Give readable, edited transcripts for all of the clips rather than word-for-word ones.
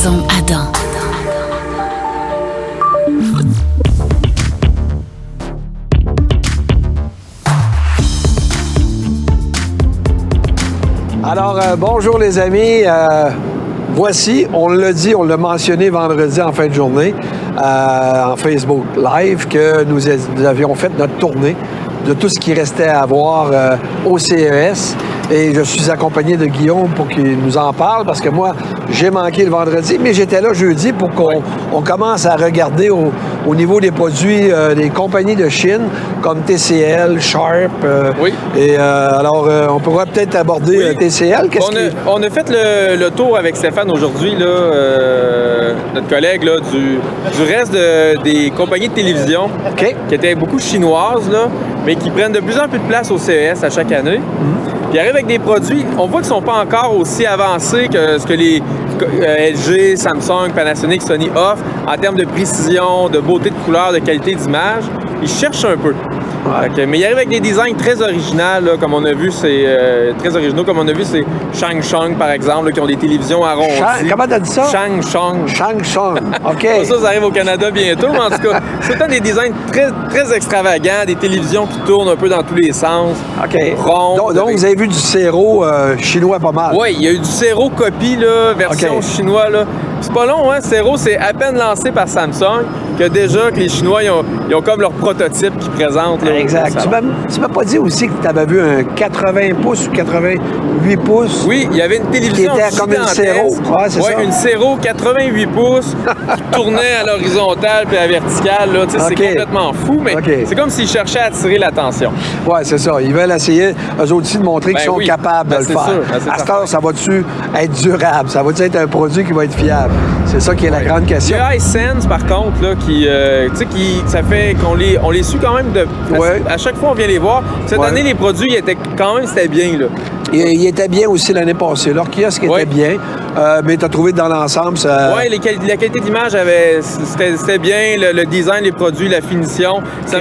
Maison Adam. Alors, bonjour les amis. Voici, on l'a dit, on l'a mentionné vendredi en fin de journée en Facebook Live que nous avions fait notre tournée de tout ce qui restait à voir au CES. Et je suis accompagné de Guillaume pour qu'il nous en parle parce que moi, j'ai manqué le vendredi, mais j'étais là jeudi pour qu'on commence à regarder au niveau des produits des compagnies de Chine comme TCL, Sharp. Oui. Et alors, on pourrait peut-être aborder Oui. TCL. On a fait le tour avec Stéphane aujourd'hui, notre collègue là, du reste des compagnies de télévision OK. qui étaient beaucoup chinoises, là, mais qui prennent de plus en plus de place au CES à chaque année. Puis ils arrivent avec des produits, on voit qu'ils ne sont pas encore aussi avancés que ce que les LG, Samsung, Panasonic, Sony offrent en termes de précision, de beauté de couleur, de qualité d'image. Ils cherchent un peu. Mais ils arrivent avec des designs très originaux, là, comme on a vu, c'est Shang-Chung, par exemple, là, qui ont des télévisions arrondies. Comment t'as dit ça? Shang-Chung. Shang-Chung, OK. Ça arrive au Canada bientôt, mais en tout cas, c'est tout le temps des designs très, très extravagants, des télévisions qui tournent un peu dans tous les sens. OK. Rondes. Donc, vous avez vu du Cero chinois pas mal. Oui, il y a eu du Cero copie, là, version chinois. Là. C'est pas long, hein? Cero, c'est à peine lancé par Samsung que déjà que les Chinois, ils ont comme leur prototype qu'ils présentent. Là, exact. Tu m'as pas dit aussi que tu avais vu un 80 pouces ou 88 pouces? Oui, il y avait une télévision qui était comme une Cero. Ouais, c'est ça. Une Cero 88 pouces qui tournait à l'horizontale puis à la verticale. Là. C'est complètement fou, mais c'est comme s'ils cherchaient à attirer l'attention. Oui, c'est ça. Ils veulent essayer, eux autres aussi, de montrer qu'ils sont capables de le faire. Sûr, à cette heure, ça va-tu être durable? Ça va-tu être un produit qui va être fiable? C'est ça qui est la grande question. Il y a iSense, par contre, là, ça fait qu'on les suit quand même à chaque fois, on vient les voir. Cette année, les produits, c'était bien, là. Il était bien aussi l'année passée. Leur kiosque était bien, mais tu as trouvé dans l'ensemble ça... Oui, la qualité d'image, c'était bien. Le design, les produits, la finition. Ça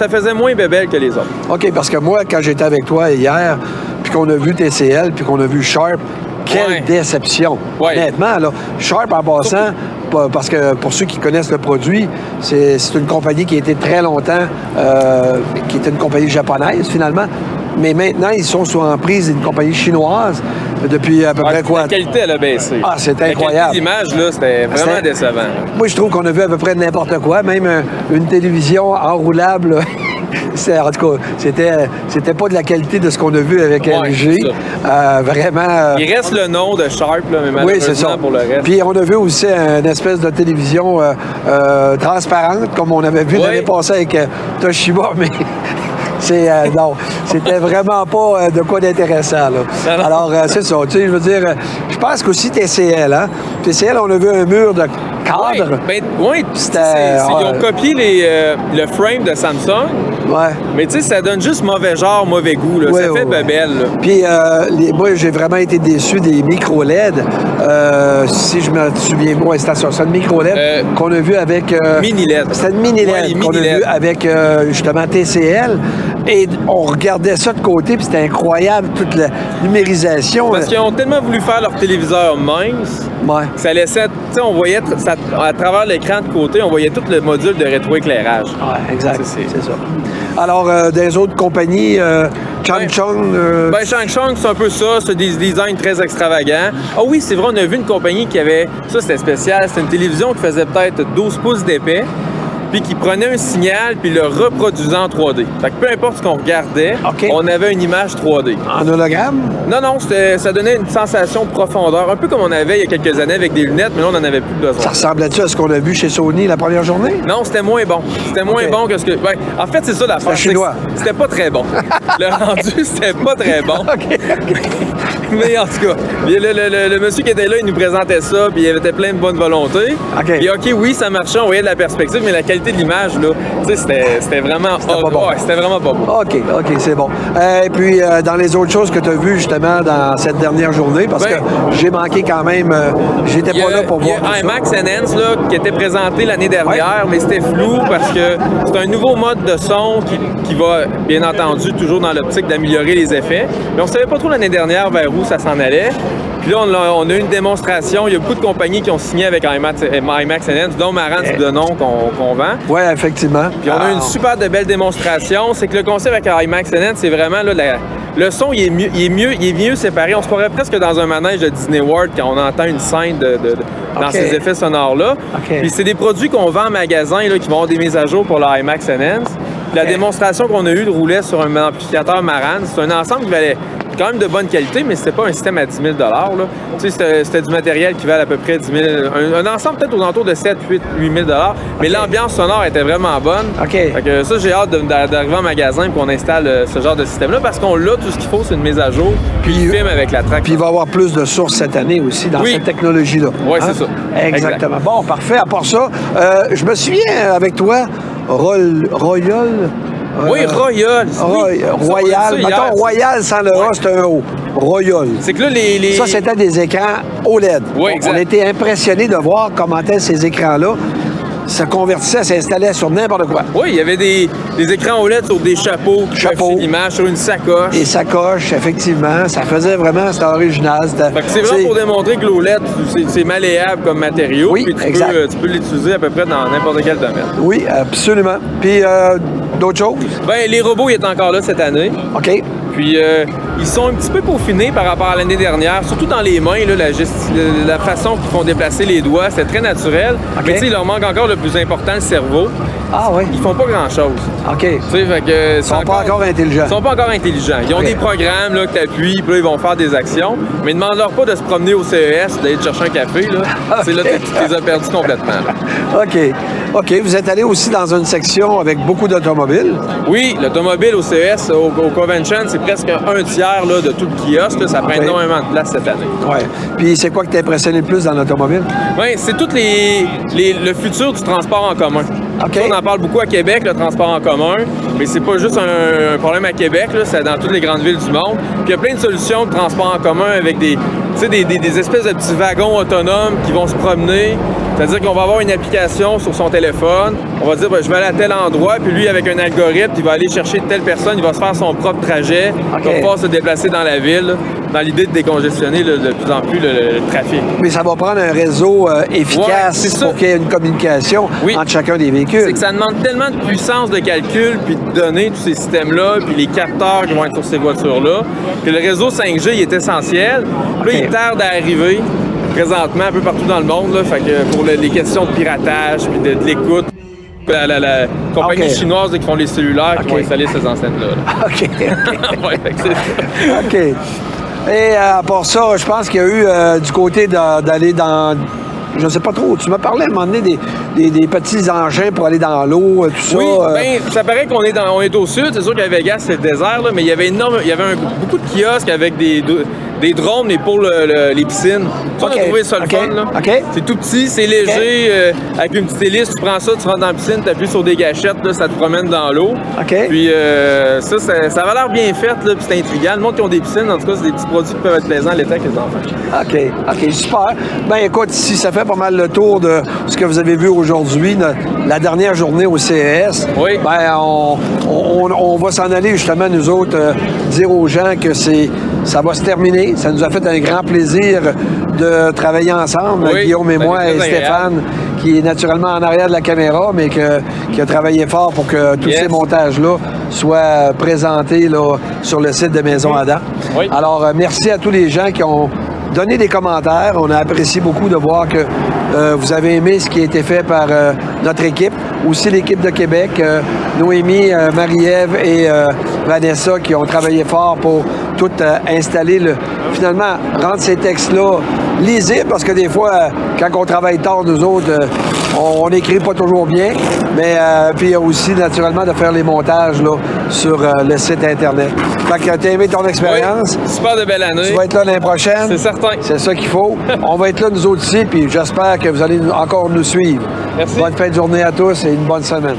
faisait moins bébelle que les autres. OK, parce que moi, quand j'étais avec toi hier, puis qu'on a vu TCL, puis qu'on a vu Sharp, quelle déception! Honnêtement, là, Sharp, en passant, parce que pour ceux qui connaissent le produit, c'est une compagnie qui a été très longtemps, qui était une compagnie japonaise, finalement. Mais maintenant, ils sont sous emprise d'une compagnie chinoise depuis à peu près quoi? La qualité, elle a baissé. Ah, c'est incroyable. La qualité d'image, là, c'était vraiment décevant. Moi, je trouve qu'on a vu à peu près n'importe quoi, même une télévision enroulable. En tout cas, c'était pas de la qualité de ce qu'on a vu avec LG. Vraiment... Il reste le nom de Sharp, là, mais malheureusement pour le reste. Puis on a vu aussi une espèce de télévision transparente, comme on avait vu l'année passée avec Toshiba, mais... non, c'était vraiment pas de quoi d'intéressant, là. Alors, c'est ça, tu sais, je veux dire, je pense qu'aussi TCL, hein. TCL, on a vu un mur de cadre. Ils ont copié le frame de Samsung. Mais tu sais, ça donne juste mauvais genre, mauvais goût, là. Ça fait bebelle, là. Puis, moi, j'ai vraiment été déçu des micro-LED. Si je me souviens, c'est une micro-LED qu'on a vu avec... mini-LED. C'était une mini-LED qu'on a vu avec, justement, TCL. Et on regardait ça de côté, puis c'était incroyable, toute la numérisation. Parce qu'ils ont tellement voulu faire leur téléviseur mince, que ça laissait... Tu sais, on voyait, à travers l'écran de côté, on voyait tout le module de rétroéclairage. Oui, exact, c'est ça. Alors, des autres compagnies, Shang-Chung... Shang-Chung, c'est un peu ça, c'est des designs très extravagants. Ah oui, c'est vrai, on a vu une compagnie qui avait... Ça, c'était spécial, c'était une télévision qui faisait peut-être 12 pouces d'épais, puis qui prenait un signal puis le reproduisait en 3D. Fait que peu importe ce qu'on regardait, on avait une image 3D. En hologramme? Non, ça donnait une sensation de profondeur, un peu comme on avait il y a quelques années avec des lunettes, mais là, on n'en avait plus besoin. Ça ressemblait-tu à ce qu'on a vu chez Sony la première journée? Non, c'était moins bon. C'était moins bon que ce que... en fait, c'est ça la force. C'était pas très bon. Le rendu, c'était pas très bon. Mais en tout cas, le monsieur qui était là, il nous présentait ça, puis il avait plein de bonne volonté. Puis oui, ça marchait, on voyait de la perspective, mais la qualité de l'image, là, tu sais, c'était vraiment pas bon. C'était vraiment pas bon. OK, c'est bon. Et puis, dans les autres choses que tu as vues, justement, dans cette dernière journée, parce que j'ai manqué quand même, j'étais pas là pour voir. Il y a IMAX Enhance, là, qui était présenté l'année dernière, mais c'était flou parce que c'est un nouveau mode de son qui va, bien entendu, toujours dans l'optique d'améliorer les effets. Mais on savait pas trop l'année dernière vers où ça s'en allait. Puis là, on a eu une démonstration. Il y a beaucoup de compagnies qui ont signé avec IMAX Enhance, dont Marantz de nom qu'on vend. Oui, effectivement. Puis on a eu une super de belle démonstration. C'est que le concept avec IMAX Enhance, c'est vraiment là, le son, il est mieux séparé. On se croirait presque dans un manège de Disney World quand on entend une scène dans ces effets sonores-là. Puis c'est des produits qu'on vend en magasin là, qui vont avoir des mises à jour pour le IMAX Enhance. La démonstration qu'on a eue roulait sur un amplificateur Marantz. C'est un ensemble qui valait quand même de bonne qualité, mais c'était pas un système à 10 000 là. Tu sais, c'était du matériel qui valait à peu près 10 000 un ensemble peut-être aux alentours de 7 8 000 mais l'ambiance sonore était vraiment bonne. Fait que ça, j'ai hâte d'arriver en magasin pour qu'on installe ce genre de système-là parce qu'on l'a, tout ce qu'il faut, c'est une mise à jour, puis il filme avec la track. Puis il va y avoir plus de sources cette année aussi dans cette technologie-là. Oui, c'est ça. Exactement. Bon, parfait. À part ça, je me souviens avec toi, Royal. Oui, Royal. Royal. Mettons, Royal sans le A, c'est un O. Royal. C'est que là, Ça, c'était des écrans OLED. Oui, exact. On était impressionnés de voir comment ces écrans-là se convertissaient, s'installaient sur n'importe quoi. Oui, il y avait des écrans OLED sur des chapeaux qui peuvent l'image, sur une sacoche. Des sacoches, effectivement. Ça faisait vraiment, c'était original. C'est vraiment pour démontrer que l'OLED, c'est malléable comme matériau. Oui, puis tu peux l'utiliser à peu près dans n'importe quel domaine. Oui, absolument. Puis, d'autres choses? Bien, les robots, ils sont encore là cette année. OK. Puis, ils sont un petit peu peaufinés par rapport à l'année dernière, surtout dans les mains, là, la façon qu'ils font déplacer les doigts, c'est très naturel. Mais tu sais, il leur manque encore le plus important, le cerveau. Ah oui? Ils font pas grand-chose. OK. Tu sais, fait que... Ils sont pas encore intelligents. Ils sont pas encore intelligents. Ils ont des programmes là, que tu appuies, puis là, ils vont faire des actions. Mais demande-leur pas de se promener au CES, d'aller te chercher un café. Là. C'est là que tu les as perdus complètement. Là. OK. Vous êtes allé aussi dans une section avec beaucoup d'automobiles. Oui, l'automobile au CES, au Convention, c'est presque un tiers là, de tout le kiosque. Là. Ça prend énormément de place cette année. Oui. Puis c'est quoi qui t'a impressionné le plus dans l'automobile? Oui, c'est tout le futur du transport en commun. Okay. On en parle beaucoup à Québec, le transport en commun, mais c'est pas juste un problème à Québec, là, c'est dans toutes les grandes villes du monde. Puis il y a plein de solutions de transport en commun avec des espèces de petits wagons autonomes qui vont se promener. C'est-à-dire qu'on va avoir une application sur son téléphone, on va dire je vais aller à tel endroit, puis lui avec un algorithme, il va aller chercher telle personne, il va se faire son propre trajet, il va pouvoir se déplacer dans la ville, là, dans l'idée de décongestionner là, de plus en plus le trafic. Mais ça va prendre un réseau efficace pour qu'il y ait une communication entre chacun des véhicules. C'est que ça demande tellement de puissance de calcul puis de données, tous ces systèmes-là, puis les capteurs qui vont être sur ces voitures-là, que le réseau 5G il est essentiel. Là, il tarde à arriver présentement un peu partout dans le monde. Là, fait que pour les questions de piratage puis de l'écoute, la compagnie chinoise qui font les cellulaires qui vont installer ces enceintes-là. OK. Ouais, fait que c'est ça. OK. Et à part ça, je pense qu'il y a eu du côté d'aller dans... Je ne sais pas trop. Tu m'as parlé à un moment donné des petits engins pour aller dans l'eau, tout ça. Oui, bien, ça paraît qu'on est au sud. C'est sûr qu'à Vegas, c'est le désert, là, mais il y avait beaucoup de kiosques avec des drones, mais pour les piscines. Ça, on a trouvé ça le fun. Là. C'est tout petit, c'est léger. Avec une petite hélice, tu prends ça, tu rentres dans la piscine, tu appuies sur des gâchettes, là, ça te promène dans l'eau. Puis ça va l'air bien fait, là, puis c'est intriguant. Le monde qui ont des piscines, en tout cas, c'est des petits produits qui peuvent être plaisants à l'été avec les enfants. OK, super. Ben écoute, si ça fait pas mal le tour de ce que vous avez vu aujourd'hui, la dernière journée au CES, ben on va s'en aller justement, nous autres, dire aux gens que ça va se terminer. Ça nous a fait un grand plaisir de travailler ensemble, Guillaume et moi et Stéphane, qui est naturellement en arrière de la caméra, mais qui a travaillé fort pour que tous ces montages-là soient présentés là, sur le site de Maison Adam. Alors, merci à tous les gens qui ont donné des commentaires. On a apprécié beaucoup de voir que vous avez aimé ce qui a été fait par notre équipe. Aussi l'équipe de Québec, Noémie, Marie-Ève et Vanessa qui ont travaillé fort pour tout installer, finalement, rendre ces textes-là lisibles, parce que des fois, quand on travaille tard, nous autres, on n'écrit pas toujours bien, mais puis aussi, naturellement, de faire les montages là, sur le site Internet. Fait que tu as aimé ton expérience. Oui, super de belle année. Tu vas être là l'année prochaine. C'est certain. C'est ça qu'il faut. On va être là, nous autres ici, puis j'espère que vous allez encore nous suivre. Merci. Bonne fin de journée à tous et une bonne semaine.